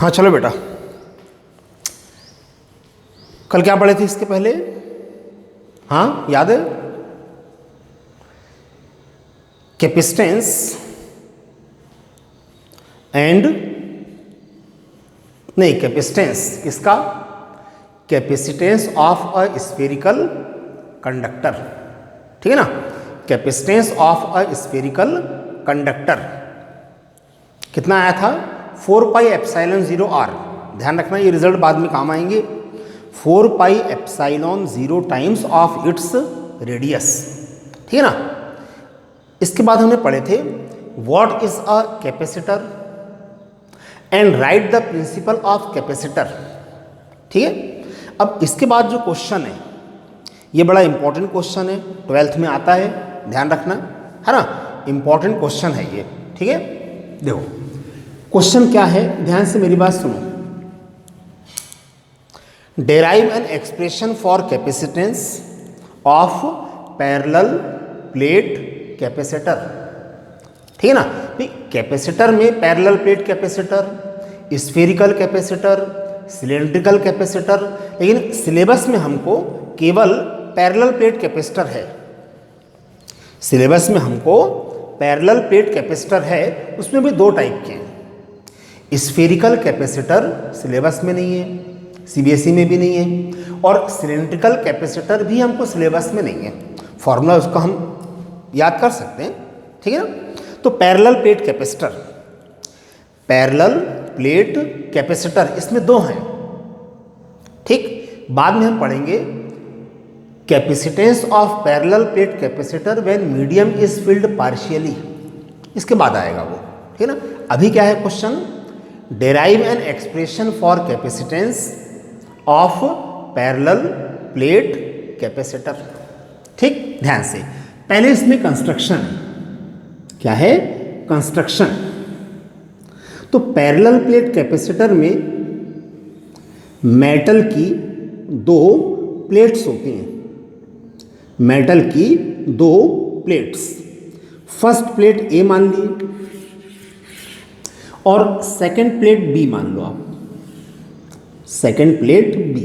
हाँ चलो बेटा, कल क्या पढ़े थे इसके पहले? हाँ याद है? कैपेसिटेंस एंड, नहीं कैपेसिटेंस किसका? Capacitance of a spherical conductor, ठीक है ना? Capacitance of a spherical conductor कितना आया था? 4 पाई एप्सिलॉन 0 r। ध्यान रखना ये रिजल्ट बाद में काम आएंगे। 4 pi epsilon 0 times of its radius, ठीक है ना? इसके बाद हमने पढ़े थे what is a capacitor and right the principle of capacitor, ठीक है? अब इसके बाद जो क्वेश्चन है ये बड़ा इंपॉर्टेंट क्वेश्चन है, 12th में आता है, ध्यान रखना, है ना? इंपॉर्टेंट क्वेश्चन है ये, ठीक है? देखो क्वेश्चन क्या है, ध्यान से मेरी बात सुनो। Derive an expression for capacitance of parallel plate capacitor, ठीक है ना? कैपेसिटर में parallel plate capacitor, spherical capacitor, cylindrical capacitor, लेकिन सिलेबस में हमको केवल पैरेलल प्लेट कैपेसिटर है। सिलेबस में हमको पैरेलल प्लेट कैपेसिटर है, उसमें भी 2 टाइप के हैं। स्फेरिकल कैपेसिटर सिलेबस में नहीं है, सीबीएसई में भी नहीं है, और सिलेंड्रिकल कैपेसिटर भी हमको सिलेबस में नहीं है। फॉर्मूला उसका हम याद कर सकते हैं, ठीक है ना? तो parallel plate capacitor, parallel plate capacitor इसमें 2 हैं, ठीक? बाद में हम पढ़ेंगे capacitance of parallel plate capacitor when medium is field partially, इसके बाद आएगा वो, ठीक है ना? अभी क्या है question? Derive an expression for capacitance of parallel plate capacitor, ठीक? ध्यान से, पहले इसमें कंस्ट्रक्शन क्या है? कंस्ट्रक्शन। तो पैरेलल प्लेट कैपेसिटर में मेटल की 2 प्लेट्स होती हैं, मेटल की 2 प्लेट्स। फर्स्ट प्लेट ए मान ली और सेकंड प्लेट बी मान लो आप, सेकंड प्लेट बी,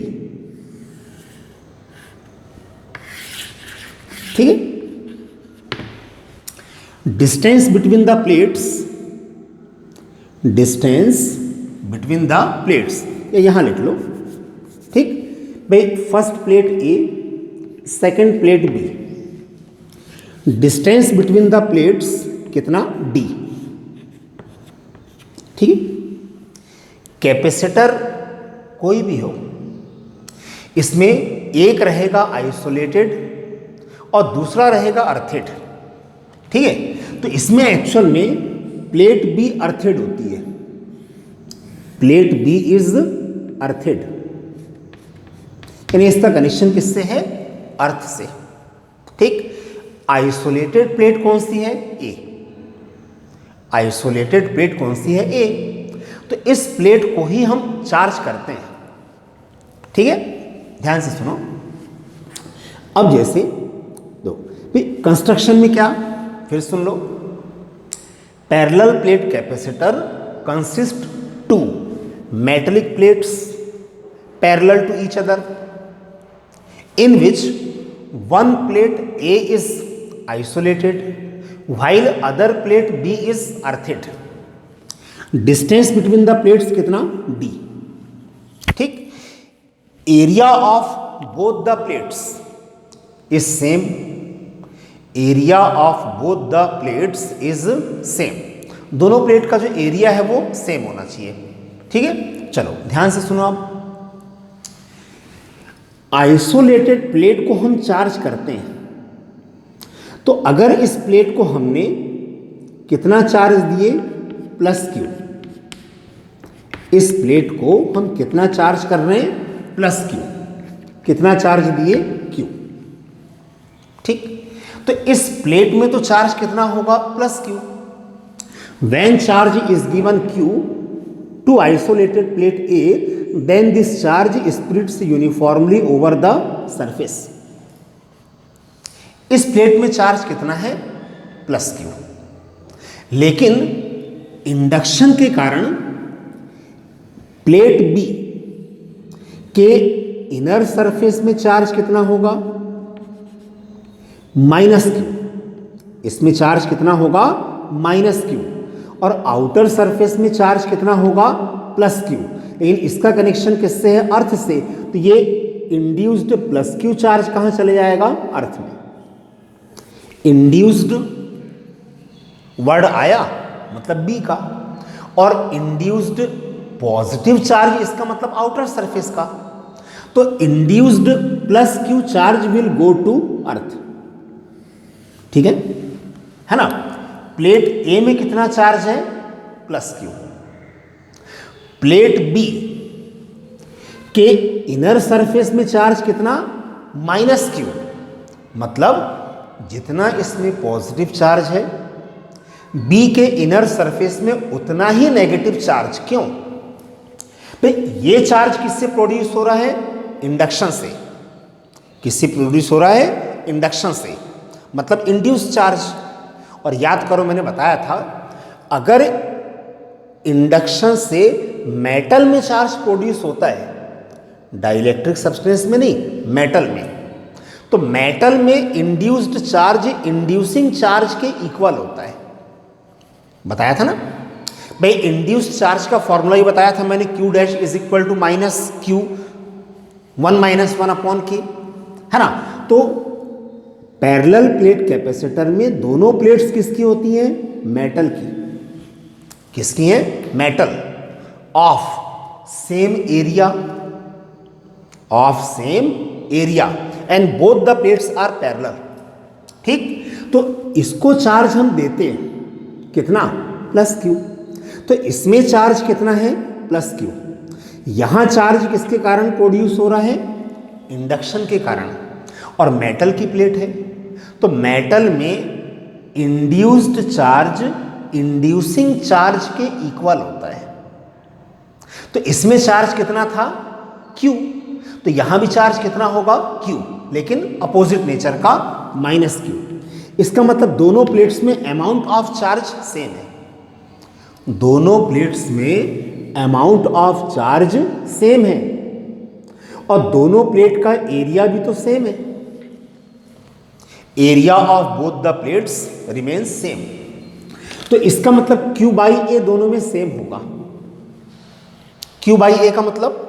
ठीक है? Distance between the plates, distance between the plates ये यहां लिख लो, ठीक भाई? First plate A, second plate B, distance between the plates कितना? डी, ठीक है? कैपेसिटर कोई भी हो, इसमें एक रहेगा आइसोलेटेड और दूसरा रहेगा अर्थेड, ठीक है? तो इसमें एक्चुअल में प्लेट बी अर्थेड होती है, प्लेट बी इज अर्थेड, यानी इसका कनेक्शन किससे है? अर्थ से, ठीक? आइसोलेटेड प्लेट कौन सी है? ए। आइसोलेटेड प्लेट कौन सी है? ए। तो इस प्लेट को ही हम चार्ज करते हैं, ठीक है? ध्यान से सुनो। अब जैसे दो कंस्ट्रक्शन में क्या, फिर सुन लो। Parallel plate capacitor consist 2 metallic plates parallel to each other in which one plate A is isolated while other plate B is earthed. Distance between the plates कितना? D, ठीक? Area of both the plates is same. Area of both the plates is same. दोनों plate का जो area है वो same होना चाहिए, ठीक है? चलो ध्यान से सुनो आप। आइसोलेटेड प्लेट को हम चार्ज करते हैं, तो अगर इस प्लेट को हमने कितना चार्ज दिए? +Q। इस प्लेट को हम कितना चार्ज कर रहे हैं? +Q। कितना चार्ज दिए? Q, ठीक? तो इस प्लेट में तो चार्ज कितना होगा? +Q। When charge is given Q to isolated plate A, then this charge spreads uniformly over the surface. इस प्लेट में चार्ज कितना है? +Q। लेकिन इंडक्शन के कारण प्लेट बी के इनर सरफेस में चार्ज कितना होगा? -q। इसमें चार्ज कितना होगा? -q। और आउटर सरफेस में चार्ज कितना होगा? +q। लेकिन इसका कनेक्शन किससे है? अर्थ से। तो ये इंड्यूस्ड +q चार्ज कहां चले जाएगा? अर्थ में। इंड्यूस्ड वर्ड आया मतलब बी का, और इंड्यूस्ड पॉजिटिव चार्ज इसका मतलब आउटर सरफेस का। तो induced +q charge will go to earth. ठीक है ना? प्लेट ए में कितना चार्ज है? +q। प्लेट बी के इनर सरफेस में चार्ज कितना? -q। मतलब जितना इसमें पॉजिटिव चार्ज है, बी के इनर सरफेस में उतना ही नेगेटिव चार्ज। क्यों भाई? ये चार्ज किससे प्रोड्यूस हो रहा है? इंडक्शन से। किससे प्रोड्यूस हो रहा है? इंडक्शन से, मतलब इंड्यूस चार्ज। और याद करो मैंने बताया था, अगर इंडक्शन से मेटल में चार्ज प्रोड्यूस होता है, डाइलेक्ट्रिक सब्सटेंस में नहीं, मेटल में, तो मेटल में इंड्यूस्ड चार्ज इंड्यूसिंग चार्ज के इक्वल होता है। बताया था ना भाई? इंड्यूस्ड चार्ज का फॉर्मूला ही बताया था मैंने, Q dash is equal to -q 1-1/k, है ना? तो पैरेलल प्लेट कैपेसिटर में दोनों प्लेट्स किसकी होती हैं? मेटल की। किसकी हैं? Metal. Of same area, of same area, and both the plates are parallel. ठीक, तो इसको चार्ज हम देते हैं कितना? +q। तो इसमें चार्ज कितना है? +q। यहां चार्ज किसके कारण प्रोड्यूस हो रहा है? इंडक्शन के कारण। और मेटल की प्लेट है, तो मेटल में इंड्यूस्ड चार्ज इंड्यूसिंग चार्ज के इक्वल होता है। तो इसमें चार्ज कितना था? Q। तो यहां भी चार्ज कितना होगा? Q, लेकिन अपोजिट नेचर का, -q। इसका मतलब दोनों प्लेट्स में अमाउंट ऑफ चार्ज सेम है। दोनों प्लेट्स में अमाउंट ऑफ चार्ज सेम है, और दोनों प्लेट का एरिया भी तो सेम है। Area of both the plates remains same. तो इसका मतलब Q/A दोनों में सेम होगा। Q/A का मतलब,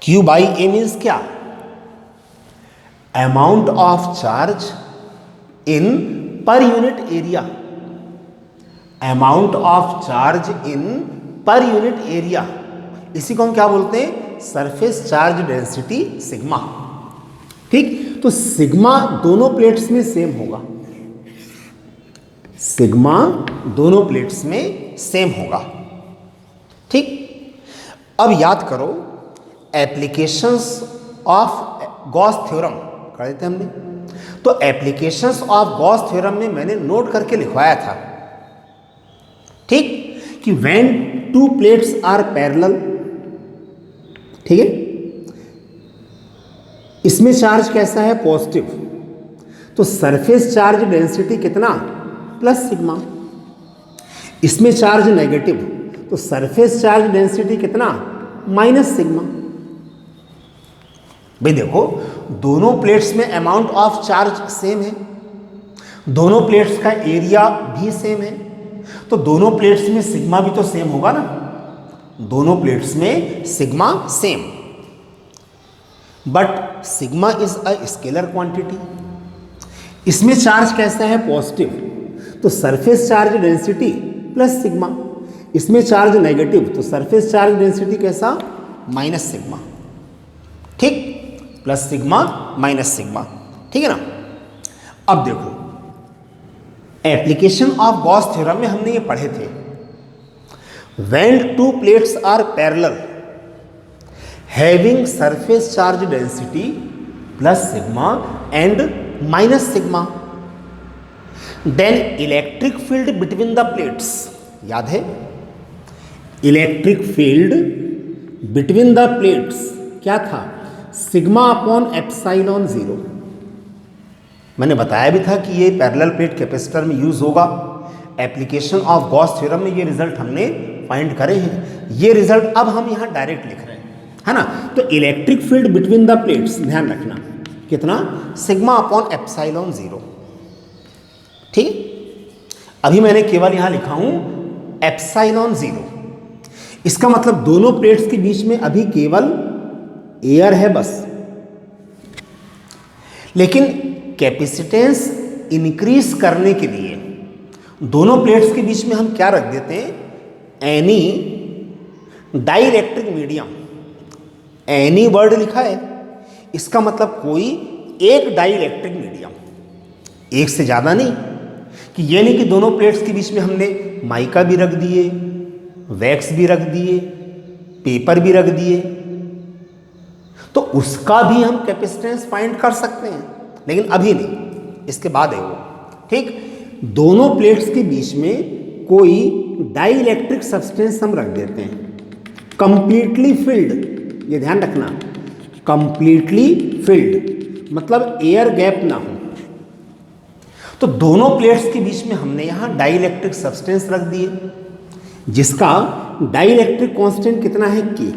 Q/A मीन्स क्या? Amount of charge in per unit area. Amount of charge in per unit area, इसी को हम क्या बोलते हैं? Surface charge density sigma. ठीक, तो सिग्मा दोनों प्लेट्स में सेम होगा। सिग्मा दोनों प्लेट्स में सेम होगा। ठीक, अब याद करो एप्लीकेशंस ऑफ गॉस थ्योरम कर देते हमने। तो एप्लीकेशंस ऑफ गॉस थ्योरम में मैंने नोट करके लिखवाया था, ठीक, कि when two plates are parallel, ठीक है, इसमें चार्ज कैसा है? पॉजिटिव। तो सरफेस चार्ज डेंसिटी कितना? +σ। इसमें चार्ज नेगेटिव, तो सरफेस चार्ज डेंसिटी कितना? -σ। भाई देखो, दोनों प्लेट्स में अमाउंट ऑफ चार्ज सेम है, दोनों प्लेट्स का एरिया भी सेम है, तो दोनों प्लेट्स में सिग्मा भी तो सेम होगा ना। दोनों प्लेट्स में sigma same, but sigma is a scalar quantity. इसमें चार्ज कैसा है? पॉजिटिव, तो सरफेस चार्ज डेंसिटी +σ। इसमें चार्ज नेगेटिव, तो सरफेस चार्ज डेंसिटी कैसा? -σ। ठीक, +σ -σ, ठीक है ना। अब देखो एप्लीकेशन ऑफ गॉस थ्योरम में हमने ये पढ़े थे, when two plates are parallel having surface charge density +σ and -σ, then electric field between the plates, याद है? Electric field between the plates क्या था? σ/ε0। मैंने बताया भी था कि ये पैरेलल प्लेट कैपेसिटर में यूज होगा। एप्लीकेशन ऑफ गॉस थ्योरम में ये रिजल्ट हमने फाइंड करे हैं। ये रिजल्ट अब हम यहाँ डायरेक्ट लिख रहे हैं, है ना। तो electric field between the plates, ध्यान रखना कितना, सिग्मा अपॉन एप्सिलॉन 0, ठीक। अभी मैंने केवल यहाँ लिखा हूँ एप्सिलॉन 0, इसका मतलब दोनों प्लेट्स के बीच में अभी केवल एयर है बस, लेकिन कैपेसिटेंस इंक्रीज करने के लिए दोनों प्लेट्स के बीच में हम क्या रख देते हैं, any dielectric medium. Any word लिखा है, इसका मतलब कोई एक डाइइलेक्ट्रिक मीडियम, एक से ज़्यादा नहीं, कि ये नहीं कि दोनों प्लेट्स के बीच में हमने माइका भी रख दिए, वैक्स भी रख दिए, पेपर भी रख दिए, तो उसका भी हम कैपेसिटेंस फाइंड कर सकते हैं, लेकिन अभी नहीं, इसके बाद है वो, ठीक। दोनों प्लेट्स के बीच में कोई डाइइलेक्ट्रिक सब्सटेंस हम रख देते हैं, कंप्लीटली फिल्ड, ये ध्यान रखना, कंप्लीटली फिल्ड मतलब एयर गैप ना हो। तो दोनों प्लेट्स के बीच में हमने यहां डाइइलेक्ट्रिक सब्सटेंस रख दिए, जिसका डाइइलेक्ट्रिक कांस्टेंट कितना है, के।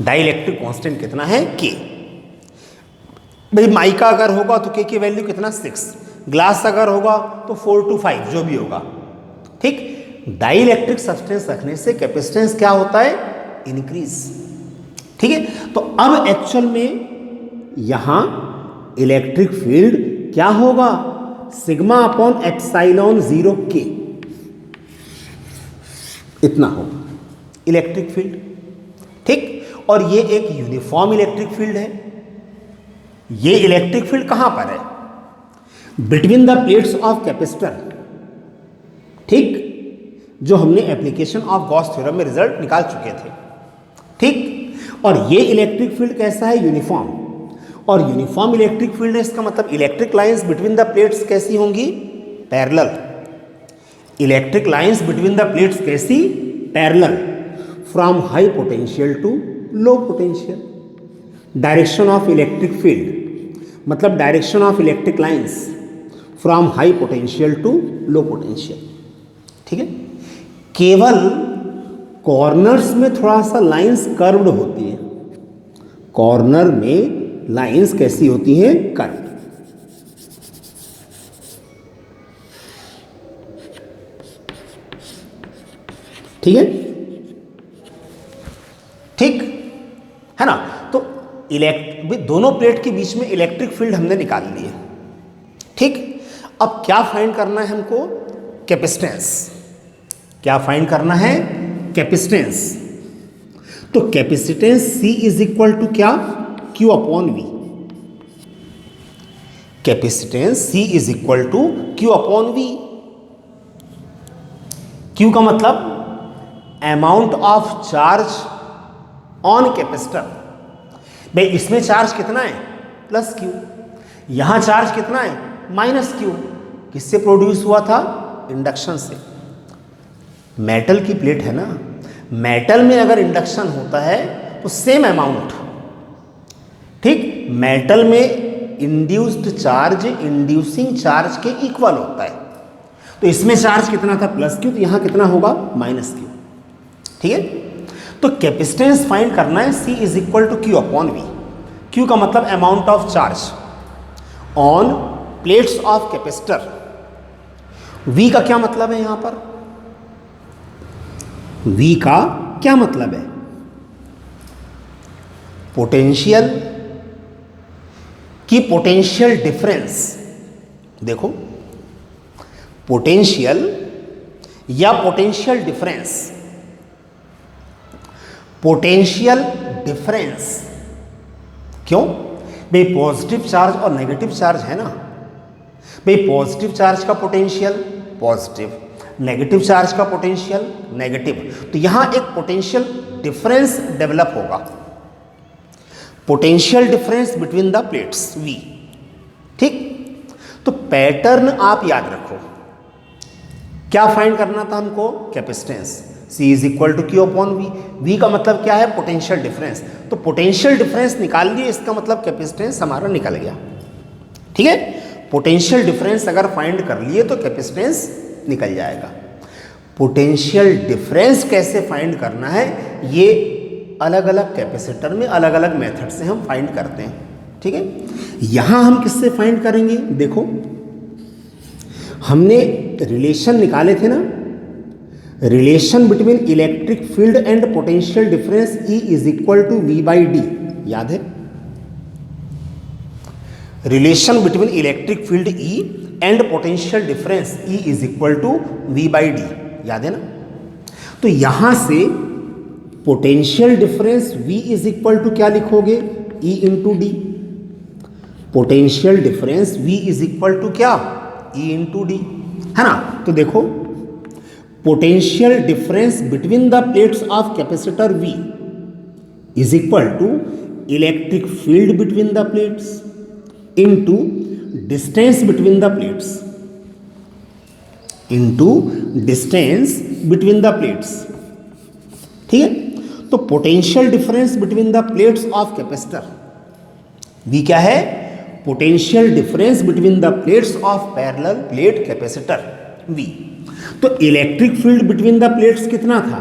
डाइइलेक्ट्रिक कांस्टेंट कितना है, के। भाई माइका अगर होगा तो के की वैल्यू कितना, 6, ग्लास अगर होगा तो 4 to 5 जो भी होगा, ठीक। डाइइलेक्ट्रिक सब्सटेंस रखने से कैपेसिटेंस क्या होता है, इंक्रीज, ठीक है। तो अब एक्चुअल में यहां इलेक्ट्रिक फील्ड क्या होगा, सिग्मा अपॉन एप्सिलॉन 0 के, इतना होगा इलेक्ट्रिक फील्ड, ठीक। और ये एक यूनिफॉर्म इलेक्ट्रिक फील्ड है। ये इलेक्ट्रिक फील्ड कहां पर है, between the plates of capacitor, ठीक, जो हमने एप्लीकेशन ऑफ गॉस थ्योरम में रिजल्ट निकाल चुके थे, ठीक। और ये इलेक्ट्रिक फील्ड कैसा है, यूनिफॉर्म, और यूनिफॉर्म इलेक्ट्रिक फील्ड है, इसका मतलब electric lines between the plates कैसी होंगी, parallel. Electric lines between the plates कैसी, parallel, from high potential to low potential. Direction of electric field मतलब direction of electric lines from high potential to low potential, ठीक है। केवल corners में थोड़ा सा लाइंस कर्व्ड होती है, कॉर्नर में लाइंस कैसी होती हैं, कर्व, ठीक है, ठीक है ना। तो दोनों प्लेट के बीच में इलेक्ट्रिक फील्ड हमने निकाल लिए, ठीक। अब क्या फाइंड करना है हमको, कैपेसिटेंस। क्या फाइंड करना है, कैपेसिटेंस। तो capacitance C is equal to क्या, Q upon V। Capacitance C is equal to Q upon V। Q का मतलब amount of charge on capacitor. भाई इसमें चार्ज कितना है, प्लस Q, यहां चार्ज कितना है, माइनस Q। किससे प्रोड्यूस हुआ था, इंडक्शन से। मेटल की प्लेट है ना, मेटल में अगर इंडक्शन होता है तो सेम अमाउंट, ठीक, मेटल में इंड्यूस्ड चार्ज इंड्यूसिंग चार्ज के इक्वल होता है। तो इसमें चार्ज कितना था, प्लस Q, तो यहां कितना होगा, माइनस Q, ठीक है। तो कैपेसिटेंस फाइंड करना है, C is equal to Q upon V। Q का मतलब amount of charge on plates of capacitor. V का क्या मतलब है, यहां पर V का क्या मतलब है, पोटेंशियल की पोटेंशियल डिफरेंस। देखो पोटेंशियल या पोटेंशियल डिफरेंस, पोटेंशियल डिफरेंस, क्यों भाई, पॉजिटिव चार्ज और नेगेटिव चार्ज है ना भाई, पॉजिटिव चार्ज का पोटेंशियल पॉजिटिव, नेगेटिव चार्ज का पोटेंशियल नेगेटिव, तो यहां एक पोटेंशियल डिफरेंस डेवलप होगा, potential difference between the plates V, ठीक। तो पैटर्न आप याद रखो, क्या फाइंड करना था हमको, capacitance. C is equal to Q upon V। V का मतलब क्या है, पोटेंशियल डिफरेंस। तो पोटेंशियल डिफरेंस निकाल लिए, इसका मतलब कैपेसिटेंस हमारा निकल गया, ठीक है। पोटेंशियल डिफरेंस अगर फाइंड कर लिए तो कैपेसिटेंस निकल जाएगा। पोटेंशियल डिफरेंस कैसे फाइंड करना है, ये अलग अलग कैपेसिटर में अलग अलग मेथड से हम फाइंड करते हैं। ठीक है, यहां हम किससे फाइंड करेंगे? देखो, हमने रिलेशन निकाले थे ना, relation between electric field and potential difference E is equal to V/D, याद है? Relation between electric field E and potential difference E is equal to V/D, याद है ना? तो यहां से potential difference V is equal to क्या लिखोगे? E into D. Potential difference V is equal to क्या? E इंटू डी, है ना? तो देखो, potential difference between the plates of capacitor V is equal to electric field between the plates into distance between the plates, into distance between the plates. ठीक है, तो potential difference between the plates of capacitor V क्या है? Potential difference between the plates of parallel plate capacitor V। तो electric field between the plates कितना था?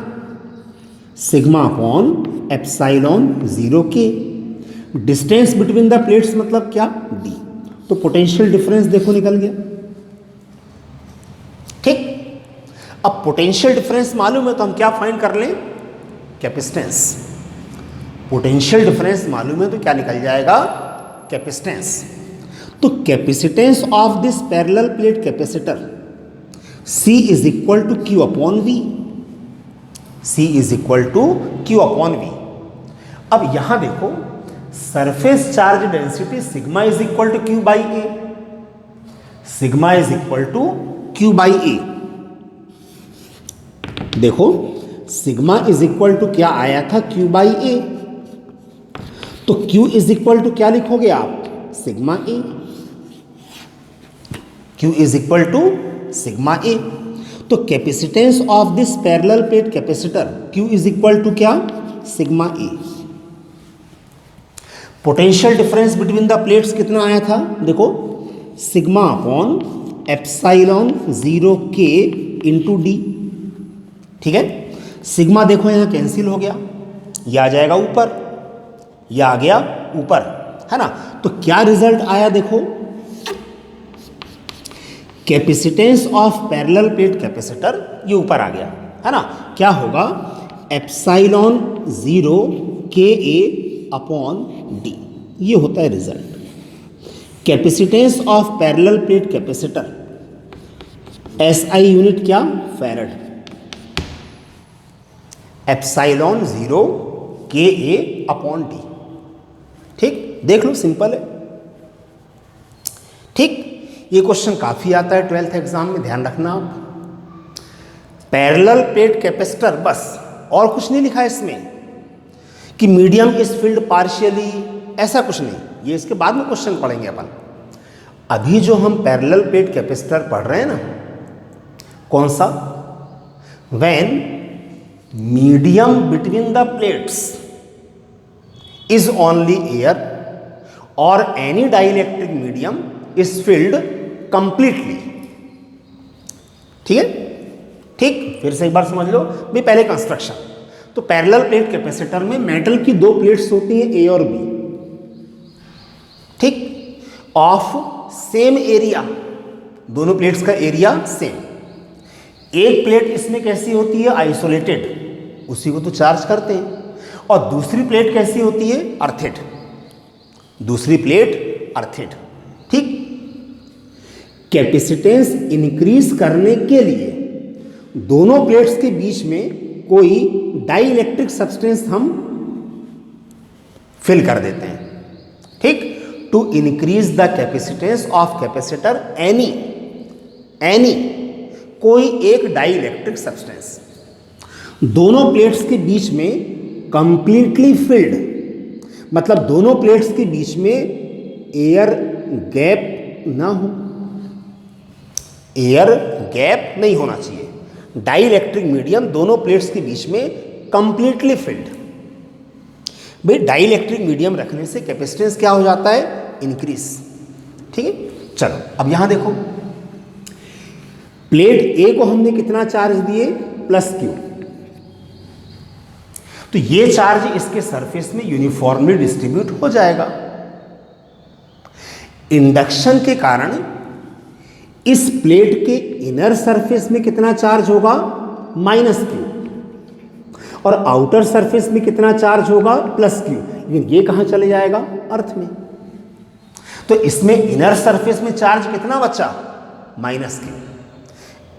Sigma upon epsilon 0K। Distance between the plates मतलब क्या? D। तो potential difference देखो निकल गया। ठीक, अब पोटेंशियल डिफरेंस मालूम है तो हम क्या फाइंड कर लें? कैपेसिटेंस। पोटेंशियल डिफरेंस मालूम है तो क्या निकल जाएगा? कैपेसिटेंस। तो capacitance of this parallel plate capacitor C is equal to Q upon V। C is equal to Q upon V। अब यहां देखो, surface charge density sigma is equal to Q by A। Sigma is equal to Q by A। देखो, sigma is equal to क्या आया था? Q by A। तो Q is equal to क्या लिखोगे आप? Sigma A। Q is equal to sigma A। तो capacitance of this parallel plate capacitor Q is equal to क्या? Sigma A। Potential difference between the plates कितना आया था? देखो, sigma upon epsilon 0K into D. ठीक है, sigma देखो यहां कैंसिल हो गया, यह आ जाएगा ऊपर, यह आ गया ऊपर, है ना? तो क्या रिजल्ट आया? देखो, capacitance of parallel plate capacitor ये ऊपर आ गया, है ना? क्या होगा? एप्सिलॉन 0KA अपॉन डी, ये होता है result. Capacitance of parallel plate capacitor, SI unit क्या? Farad. Epsilon 0KA upon D. ठीक, देख लो, सिंपल है। ठीक, ये क्वेश्चन काफ़ी आता है 12th एग्जाम में, ध्यान रखना आप। पैरेलल प्लेट कैपेसिटर, बस और कुछ नहीं लिखा है इसमें कि मीडियम इज फिल्ड पार्शियली, ऐसा कुछ नहीं, ये इसके बाद में क्वेश्चन पढ़ेंगे अपन। अभी जो हम पैरेलल प्लेट कैपेसिटर पढ़ रहे हैं ना, कौन सा? When medium between the plates is only air और any dielectric medium is filled completely. ठीक है, ठीक, फिर से एक बार समझ लो भी पहले कंस्ट्रक्शन। तो पैरेलल प्लेट कैपेसिटर में मेटल की दो प्लेट्स होती हैं, ए और बी, ठीक, ऑफ सेम एरिया, दोनों प्लेट्स का एरिया सेम। एक प्लेट इसमें कैसी होती है? आइसोलेटेड, उसी को तो चार्ज करते हैं। और दूसरी प्लेट कैसी होती है? अर्थेड, दूसरी प्लेट अर्थेड। ठीक, कैपेसिटेंस इंक्रीज करने के लिए दोनों प्लेट्स के बीच में कोई डाइइलेक्ट्रिक सब्सटेंस हम फिल कर देते हैं। ठीक, to increase the capacitance of capacitor any कोई एक डाइइलेक्ट्रिक सब्सटेंस, दोनों प्लेट्स के बीच में कंप्लीटली फिल्ड, मतलब दोनों प्लेट्स के बीच में एयर गैप ना हो, एयर गैप नहीं होना चाहिए। डाइइलेक्ट्रिक मीडियम दोनों प्लेट्स के बीच में कंप्लीटली फिल्ड। भाई डाइइलेक्ट्रिक मीडियम रखने से कैपेसिटेंस क्या हो जाता है? इंक्रीज। ठीक है, चलो अब यहां देखो, प्लेट ए को हमने कितना चार्ज दिए, प्लस क्यू, तो ये चार्ज इसके सरफेस में यूनिफॉर्मली डिस्ट्रीब्यूट हो जाएगा। इंडक्शन के कारण इस प्लेट के इनर सरफेस में कितना चार्ज होगा, माइनस क्यू, और आउटर सरफेस में कितना चार्ज होगा, प्लस क्यू। लेकिन ये कहां चले जाएगा, अर्थ में। तो इसमें इनर सरफेस में चार्ज कितना बचा, माइनस क्यू,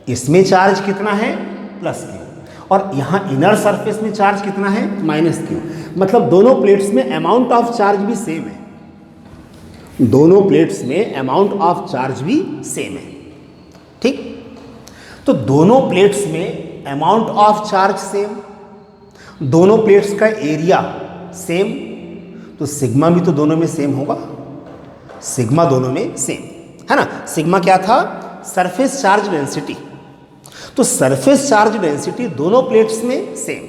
इसमें चार्ज कितना है, प्लस क्यू, और यहां इनर सरफेस में चार्ज कितना है, माइनस क्यू। मतलब दोनों प्लेट्स में अमाउंट ऑफ चार्ज भी सेम है, दोनों प्लेट्स में अमाउंट ऑफ चार्ज भी सेम है। ठीक, तो दोनों प्लेट्स में अमाउंट ऑफ चार्ज सेम, दोनों प्लेट्स का एरिया सेम, तो सिग्मा भी तो दोनों में सेम होगा, सिग्मा दोनों में सेम है ना। सिग्मा क्या था, सरफेस चार्ज डेंसिटी, तो सरफेस चार्ज डेंसिटी दोनों प्लेट्स में सेम,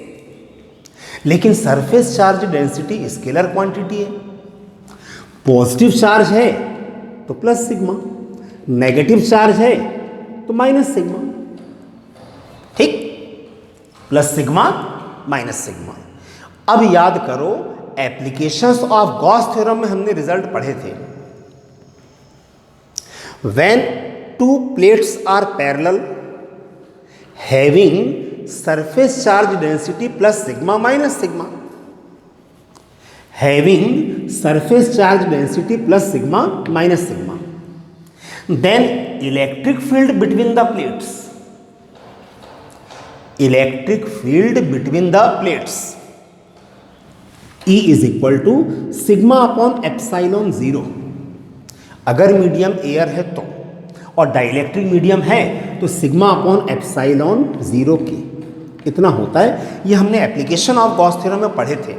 लेकिन surface charge density scalar quantity है। पॉजिटिव चार्ज है तो प्लस सिग्मा, नेगेटिव चार्ज है तो माइनस सिग्मा। ठीक, प्लस सिग्मा माइनस सिग्मा। अब याद करो, एप्लीकेशंस ऑफ गॉस थ्योरम में हमने रिजल्ट पढ़े थे। When two plates are parallel having surface charge density plus sigma minus sigma, having surface charge density plus sigma minus sigma, then electric field between the plates, electric field between the plates E is equal to sigma upon epsilon zero. अगर medium air है तो, और dielectric medium है तो sigma upon epsilon zero की इतना होता है। ये हमने एप्लीकेशन ऑफ गॉस थ्योरम में पढ़े थे,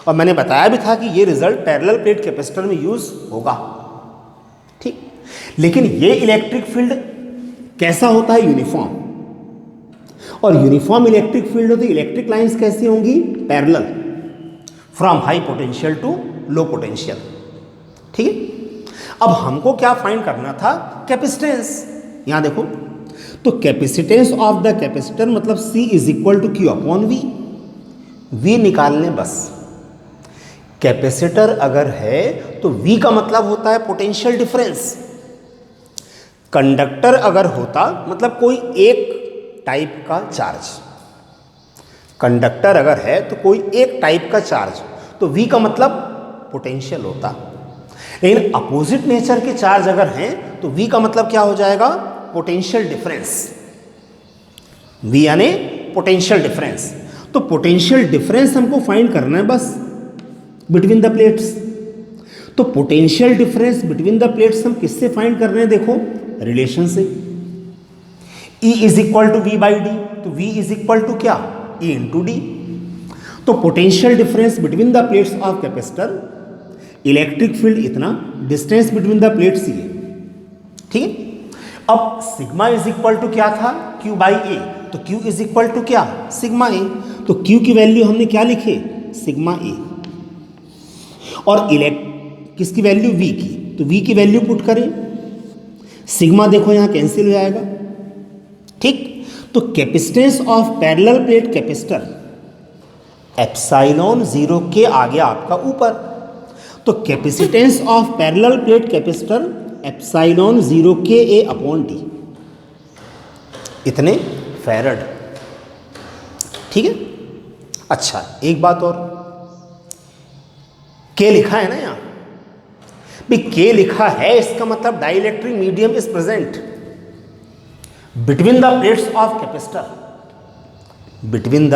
और मैंने बताया भी था कि ये रिजल्ट पैरेलल प्लेट कैपेसिटर में यूज होगा। ठीक, लेकिन ये इलेक्ट्रिक फील्ड कैसा होता है, यूनिफॉर्म, और यूनिफॉर्म इलेक्ट्रिक फील्ड हो तो इलेक्ट्रिक लाइंस कैसी होंगी, parallel, from high potential to low potential. ठीक है, अब हमको क्या फाइंड करना था, कैपेसिटेंस। यहां देखो, तो कैपेसिटेंस ऑफ द कैपेसिटर मतलब C is equal to Q upon V, V निकालने बस। कैपेसिटर अगर है तो V का मतलब होता है पोटेंशियल डिफरेंस, कंडक्टर अगर होता मतलब कोई एक टाइप का चार्ज, कंडक्टर अगर है तो कोई एक टाइप का चार्ज, तो V का मतलब पोटेंशियल होता। लेकिन अपोजिट नेचर के चार्ज अगर हैं तो V का मतलब क्या हो जाएगा, पोटेंशियल डिफरेंस, V यानी पोटेंशियल डिफरेंस। तो पोटेंशियल डिफरेंस हमको फाइंड करना है बस बिटवीन द प्लेट्स। तो potential difference between the plates हम किससे फाइंड कर रहे हैं, देखो रिलेशन से, E is equal to V by D, तो V इज इक्वल टू क्या, E इंटू डी। तो potential difference between the plates of capacitor, electric field इतना, डिस्टेंस बिटवीन द प्लेट्स ये। ठीक है, अब सिग्मा इज इक्वल टू क्या था, Q बाई ए, तो Q इज इक्वल टू क्या, सिग्मा ए। तो Q की वैल्यू हमने क्या लिखे, सिग्मा ए, और किसकी वैल्यू, V की, तो V की वैल्यू पुट करें, सिग्मा देखो यहां कैंसिल हो जाएगा। ठीक, तो capacitance of parallel plate capacitor epsilon zero के आगे आपका ऊपर, तो capacitance of parallel plate capacitor epsilon zero के ए अपॉन डी, इतने फैरड। ठीक है, अच्छा एक बात और, के लिखा है ना यहाँ भी, के लिखा है इसका मतलब dielectric medium is present between the plates of capacitor, between the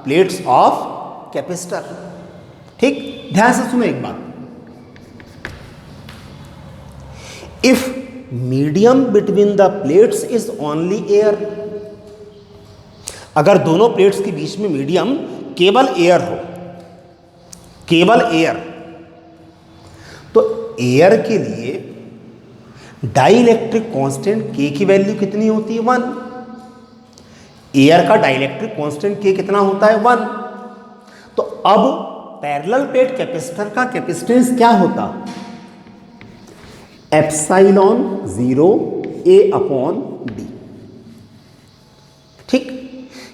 plates of capacitor. ठीक, ध्यान से सुनो एक बात, if medium between the plates is only air, अगर दोनों प्लेट्स के बीच में मीडियम केवल एयर हो, केवल एयर, तो एयर के लिए डाइलेक्ट्रिक कांस्टेंट K की वैल्यू कितनी होती है, 1। एयर का डाइलेक्ट्रिक कांस्टेंट K कितना होता है, 1। तो अब पैरेलल प्लेट कैपेसिटर का कैपेसिटेंस क्या होता, epsilon zero A upon D.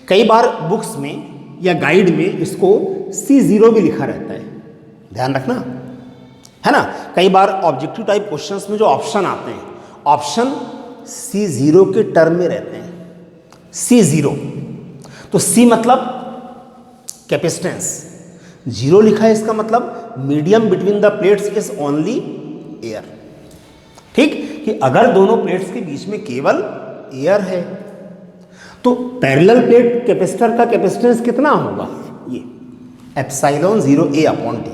कई बार बुक्स में या गाइड में इसको C0 भी लिखा रहता है, ध्यान रखना, है ना। कई बार ऑब्जेक्टिव टाइप क्वेश्चंस में जो ऑप्शन आते हैं, ऑप्शन C0 के टर्म में रहते हैं, C0। तो C मतलब कैपेसिटेंस, 0 लिखा है इसका मतलब medium between the plates is only air. ठीक, कि अगर दोनों प्लेट्स के बीच में केवल एयर है तो पैरेलल प्लेट कैपेसिटर का कैपेसिटेंस कितना होगा, ये एप्सिलॉन 0 A/T।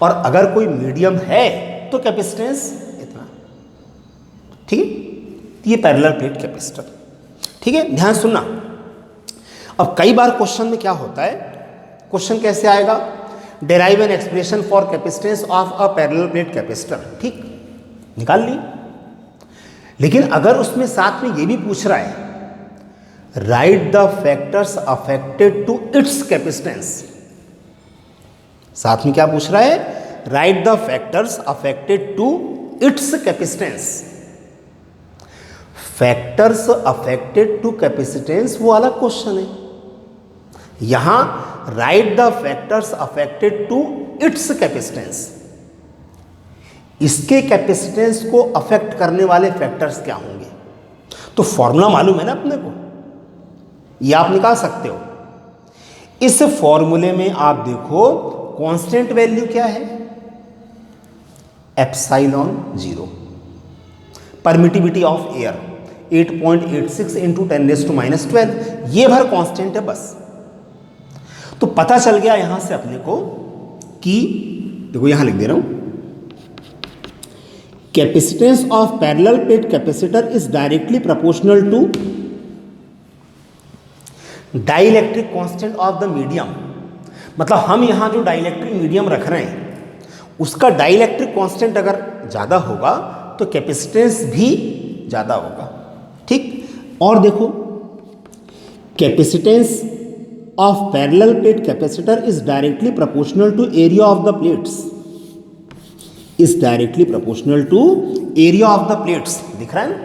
और अगर कोई मीडियम है तो कैपेसिटेंस इतना। ठीक है, ये पैरेलल प्लेट कैपेसिटर। ठीक है, ध्यान सुनना। अब कई बार क्वेश्चन में क्या होता है, क्वेश्चन कैसे आएगा, derive an expression for capacitance of a parallel plate capacitor. ठीक, निकाल ली। लेकिन अगर उसमें साथ में ये भी पूछ रहा है, write the factors affected to its capacitance, साथ में क्या पूछ रहा है, write the factors affected to its capacitance. Factors affected to capacitance वो अलग क्वेश्चन है, यहां write the factors affected to its capacitance, इसके कैपेसिटेंस को अफेक्ट करने वाले फैक्टर्स क्या होंगे। तो फॉर्मूला मालूम है ना अपने को, ये आप निकाल सकते हो। इस फॉर्मूले में आप देखो कांस्टेंट वैल्यू क्या है, epsilon 0। Permittivity of air 8.86 into 10⁻⁻12, ये भर कांस्टेंट है बस। तो पता चल गया यहां से अपने को कि देखो यहां लिख दे रहा हूं, capacitance of parallel plate capacitor is directly proportional to dielectric constant of the medium. मतलब हम यहां जो डाइलेक्ट्रिक मीडियम रख रहे हैं उसका डाइलेक्ट्रिक कांस्टेंट अगर ज़्यादा होगा तो कैपेसिटेंस भी ज़्यादा होगा। ठीक, और देखो capacitance of parallel plate capacitor is directly proportional to area of the plates, is directly proportional to area of the plates, दिख रहा है ना।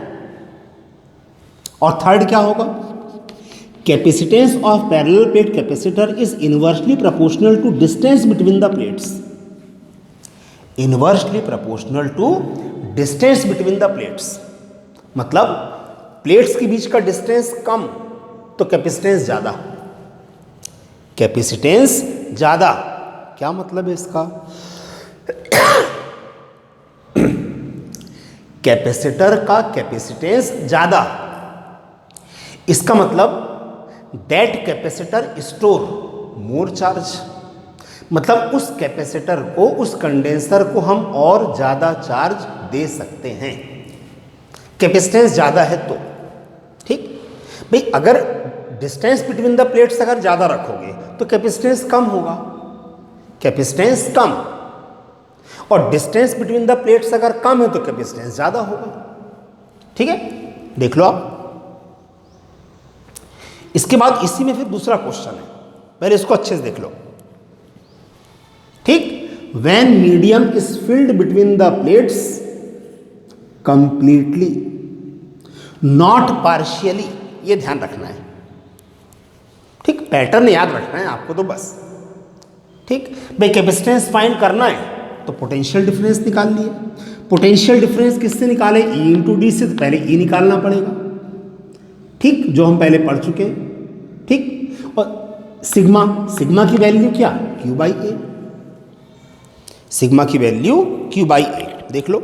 और थर्ड क्या होगा, capacitance of parallel plate capacitor is inversely proportional to distance between the plates, inversely proportional to distance between the plates. मतलब plates के बीच का डिस्टेंस कम तो कैपेसिटेंस ज़्यादा, कैपेसिटेंस ज़्यादा। क्या मतलब है इसका, कैपेसिटर का कैपेसिटेंस ज़्यादा, इसका मतलब that capacitor store more charge. मतलब उस कैपेसिटर को, उस कंडेंसर को हम और ज़्यादा चार्ज दे सकते हैं, कैपेसिटेंस ज़्यादा है तो। ठीक भाई, अगर डिस्टेंस बिटवीन द प्लेट्स अगर ज़्यादा रखोगे तो कैपेसिटेंस कम होगा, कैपेसिटेंस कम, और डिस्टेंस बिटवीन द प्लेट्स अगर कम है तो कैपेसिटेंस ज़्यादा होगा। ठीक है, देख लो आप। इसके बाद इसी में फिर दूसरा क्वेश्चन है, पहले इसको अच्छे से देख लो। ठीक, when medium is field between the plates completely not partially, ये ध्यान रखना है। ठीक, पैटर्न याद रखना है आपको तो बस। ठीक भाई, कैपेसिटेंस फाइंड करना है तो पोटेंशियल डिफरेंस निकाल लिए। पोटेंशियल डिफरेंस किससे निकाले, E इंटू डी से, तो पहले E निकालना पड़ेगा। ठीक, जो हम पहले पढ़ चुके हैं। ठीक, और सिग्मा, सिग्मा की वैल्यू क्या, Q/A, सिग्मा की वैल्यू Q/A, देख लो।